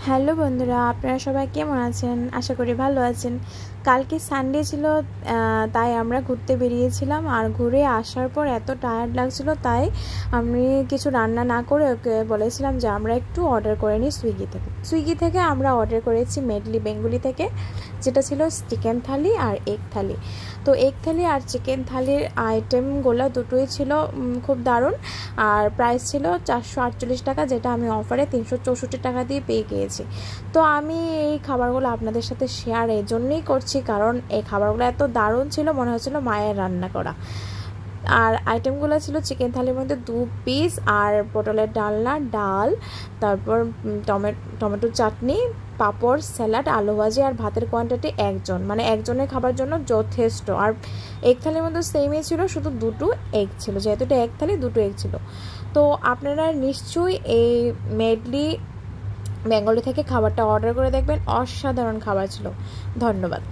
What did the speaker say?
Hello বন্ধুরা, আপনারা সবাই কেমন আছেন? আশা করি ভালো আছেন। কালকে সানডে ছিল, তাই আমরা ঘুরতে বেরিয়েছিলাম। আর ঘুরে আসার পর এত টায়ার্ড লাগছিল, তাই আমি কিছু রান্না না করে ওকে বলেছিলাম যে আমরা একটু অর্ডার করে নিই সুইগি থেকে আমরা অর্ডার করেছি মেডলি বেঙ্গলি থেকে, যেটা ছিল চিকেন থালি আর এগ থালি। তো এগ থালি আর চিকেন থালির আইটেমগুলো দুটোই ছিল খুব দারুণ। আর প্রাইস ছিল 448 টাকা, যেটা আমি অফারে 364 টাকা দিয়ে পেয়ে গিয়েছি। তো আমি এই খাবারগুলো আপনাদের সাথে শেয়ার এই জন্যই করছি, কারণ এই খাবারগুলো এত দারুণ ছিল, মনে হচ্ছিল মায়ের রান্না করা। আর আইটেমগুলো ছিল চিকেন থালির মধ্যে 2 পিস আর পটলের ডালনা, ডাল, তারপর টমেটো চাটনি, পাঁপড়, স্যালাড, আলু ভাজি আর ভাতের কোয়ান্টিটি একজনের খাবার জন্য যথেষ্ট। আর এগ থালির মধ্যে সেমই ছিল, শুধু 2টো এগ ছিল, যেহেতু এটা এগ থালি 2টো এগ ছিল। তো আপনারা নিশ্চয়ই এই মেডলি বেঙ্গলি থেকে খাবারটা অর্ডার করে দেখবেন, অসাধারণ খাবার ছিল। ধন্যবাদ।